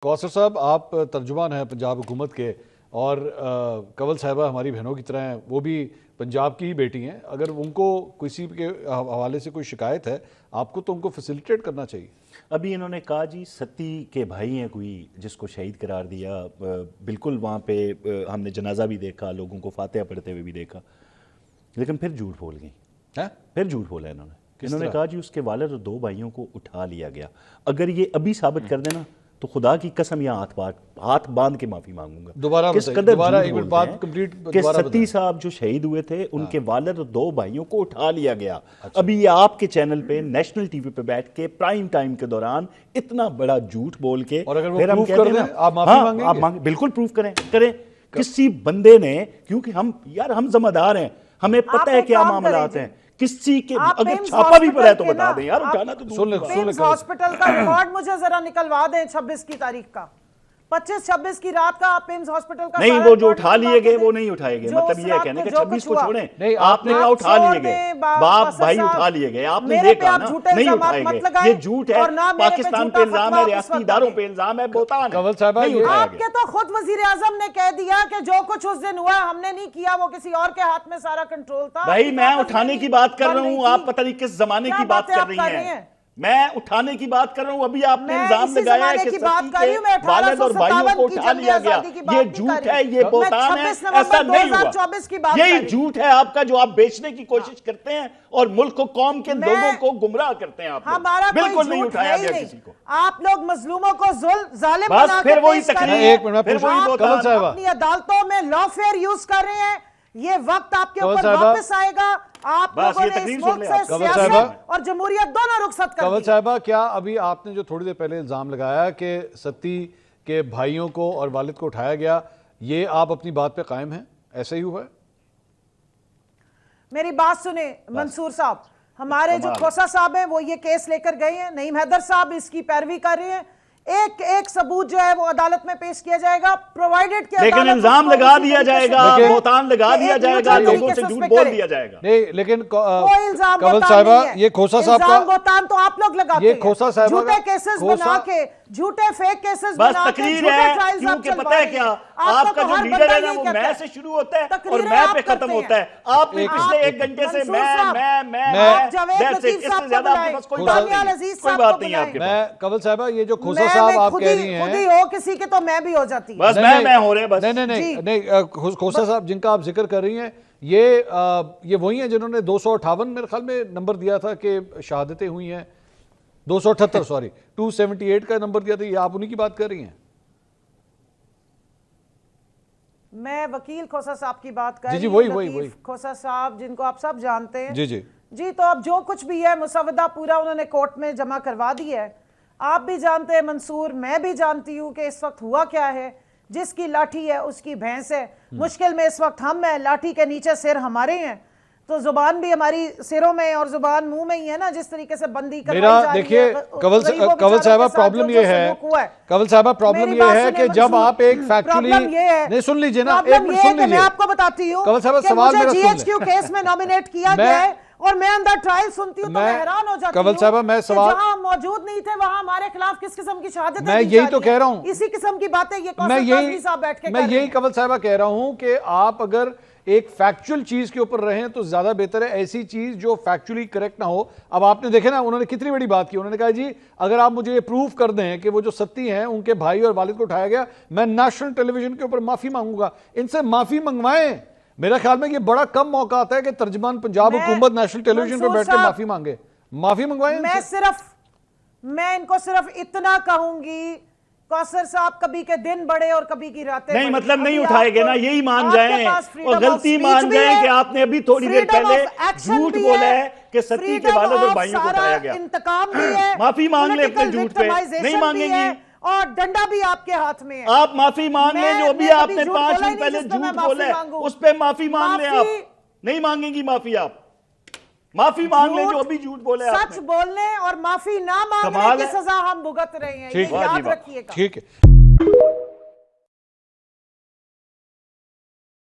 कौसर साहब, आप तर्जुमान हैं पंजाब हुकूमत के और कंवल साहिबा हमारी बहनों की तरह हैं, वो भी पंजाब की ही बेटी हैं। अगर उनको किसी के हवाले से कोई शिकायत है, आपको तो उनको फैसिलिटेट करना चाहिए। अभी इन्होंने कहा जी सती के भाई हैं कोई जिसको शहीद करार दिया, बिल्कुल वहाँ पे हमने जनाजा भी देखा, लोगों को फातिहा पढ़ते हुए भी देखा, लेकिन फिर झूठ बोल गई है। फिर झूठ बोला इन्होंने कहा जी उसके वालिद और 2 भाइयों को उठा लिया गया। अगर ये अभी साबित कर देना तो खुदा की कसम यहाँ हाथ बांध के माफी मांगूंगा। दोबारा एक मिनट बात कंप्लीट कि सती साहब जो शहीद हुए थे उनके वालिद और 2 भाइयों को उठा लिया गया। अभी ये आपके चैनल पे नेशनल टीवी पे बैठ के प्राइम टाइम के दौरान इतना बड़ा झूठ बोल के, और अगर वो प्रूफ कर दें, आप माफी मांगेंगे? बिल्कुल प्रूफ करें किसी बंदे ने, क्योंकि हम जिम्मेदार हैं, हमें पता है क्या मामलात हैं। किसी के अगर छापा भी पड़ा है तो बता दें यार, उठाना तो सुन ले। हॉस्पिटल का रिकॉर्ड मुझे जरा निकलवा दें 26 की तारीख का, 25-26 की रात का आप एम्स हॉस्पिटल का नहीं, वो जो उठा लिए गए वो नहीं उठाए गए। मतलब ये कहने के 26 को छोड़ें, नहीं आपने कहा उठा लिए गए, बाप भाई उठा लिए गए, आपने ये कहा ना नहीं उठाए गए। ये झूठ है, पाकिस्तान पे इल्जाम है, रियासती इदारों पे इल्जाम है, बोतान। कंवल साहब, आपके तो खुद वजीर आजम ने कह दिया कि जो कुछ उस दिन हुआ हमने नहीं किया, वो किसी और के हाथ में सारा कंट्रोल था। भाई मैं उठाने की बात कर रहा हूँ, आप पता नहीं किस जमाने की बात कर रही हैं। मैं उठाने की बात कर रहा हूं। अभी आपने इल्जाम लगाया है कि सती के वालिद और भाइयों को उठा लिया गया। ये झूठ है, ये बोतान है, ऐसा नहीं हुआ। यही झूठ है आपका जो आप बेचने की कोशिश करते हैं और मुल्क को, कौम के लोगों को गुमराह करते हैं। आप बिल्कुल नहीं उठाया गया किसी को। आप लोग मजलूमों को जालिम बना के फिर वही तकरीर, अपनी अदालतों में लॉफेयर यूज कर रहे हैं। ये वक्त आपके ऊपर वापस आएगा। आप लोगों ने इस मुल्क से सियासत और जमहूरियत दोनों रुखसत कर दी। कंवल साहिबा, क्या अभी आपने जो थोड़ी देर पहले इल्जाम लगाया कि सती के भाइयों को और वालिद को उठाया गया, ये आप अपनी बात पे कायम हैं? ऐसा ही हुआ है? मेरी बात सुने मंसूर साहब, हमारे जो खोसा साहब हैं वो ये केस लेकर गए हैं, नईम हैदर साहब इसकी पैरवी कर रहे हैं। एक सबूत जो है वो अदालत में पेश किया जाएगा, प्रोवाइडेड कि लेकिन इल्जाम लगा दिया जाएगा, बोतान लगा दिया जाएगा, लोगों से झूठ बोल दिया जाएगा। नहीं, लेकिन कोई इल्जाम कंवल साहिबा, ये खोसा साहब का बोतान तो आप लोग लगाते हैं। ये खोसा साहब झूठे केसेस बना के, झूठे फेक केसेस बना के, तकरीर है। क्योंकि पता है क्या, आपका जो लीडर है ना वो मैं से शुरू होता है और मैं पे खत्म होता है। आपने पिछले 1 घंटे से मैं इससे ज्यादा आपके पास कोई बात नहीं। आपके मैं कंवल साहिबा, ये जो खोसा साहब आप कह रही हैं, खुद ही हो किसी के तो मैं भी हो जाती हूं। बस मैं हो रहे बस। नहीं, खोसा साहब जिनका आप जिक्र कर रही हैं, ये वही हैं जिन्होंने 258 मेरे ख्याल में नंबर दिया था कि शहादतें हुई हैं। 278 सॉरी 278 का नंबर दिया था। ये आप उन्हीं की बात कर रही हैं? मैं वकील खोसा साहब की बात कर रही हूं। वही खोसा साहब जिनको आप सब जानते हैं। जी। तो अब जो कुछ भी है मुसवदा पूरा उन्होंने कोर्ट में जमा करवा दिया है। आप भी जानते हैं मंसूर, मैं भी जानती हूं कि इस वक्त हुआ क्या है। जिसकी लाठी है उसकी भैंस है। मुश्किल में इस वक्त हम हैं, लाठी के नीचे सिर हमारे हैं, तो जुबान भी हमारी सिरों में और जुबान मुंह में ही है ना। जिस तरीके से बंदी कर देखिए कंवल साहिबा, प्रॉब्लम ये है, कंवल साहिबा प्रॉब्लम ये है कि जब आप एक फैक्चुअली नहीं, सुन लीजिए ना, एक मिनट सुन लीजिए, मैं आपको बताती हूँ कंवल साहिबा, सवाल मेरा सुन GHQ केस में नॉमिनेट किया गया है और मैं अंदर ट्रायल सुनती हूँ तो मैं हैरान हो जाती हूँ। कंवल साहिबा, मैं सवाल, जहां मौजूद नहीं थे वहां हमारे खिलाफ किस किस्म की शहादत, मैं यही तो कह रहा हूँ, इसी किस्म की बातें ये मैं यही कंवल साहिबा कह रहा हूँ कि आप अगर एक फैक्चुअल चीज के ऊपर रहें तो ज्यादा बेहतर है। ऐसी चीज जो फैक्चुअली करेक्ट ना हो। अब आपने देखे ना, उन्होंने कितनी बड़ी बात की। उन्होंने कहा जी अगर आप मुझे ये प्रूफ कर दें कि वो जो सती हैं उनके भाई और वालिद को उठाया गया, मैं नेशनल टेलीविजन के ऊपर माफी मांगूंगा। इनसे माफी मंगवाएं। मेरा ख्याल में ये बड़ा कम मौका आता है कि तर्जुमान पंजाब हुकूमत नेशनल टेलीविजन पर बैठ के माफी मांगे। माफी मंगवाएं। मैं इनको सिर्फ इतना कहूंगी, कौसर साहब कभी के दिन बड़े और कभी की रातें नहीं, मतलब नहीं उठाएंगे ना, यही मान जाएं और गलती मान जाएं कि आपने अभी थोड़ी देर पहले झूठ बोला है कि सती के वालिद और भाइयों को उठाया गया। इंतकाम भी है, माफी मांग ले अपने झूठ पे। नहीं मांगेंगी और डंडा भी आपके हाथ में है। आप माफी मांग लें, जो भी आपने 5 दिन पहले झूठ बोला है उस पे माफी मांग लें। आप नहीं मांगेंगी माफी, आप माफी मांग लें जो अभी झूठ बोले। सच बोलने और माफी ना मांगने की सजा हम भुगत रहे हैं, ये याद रखिएगा। ठीक है।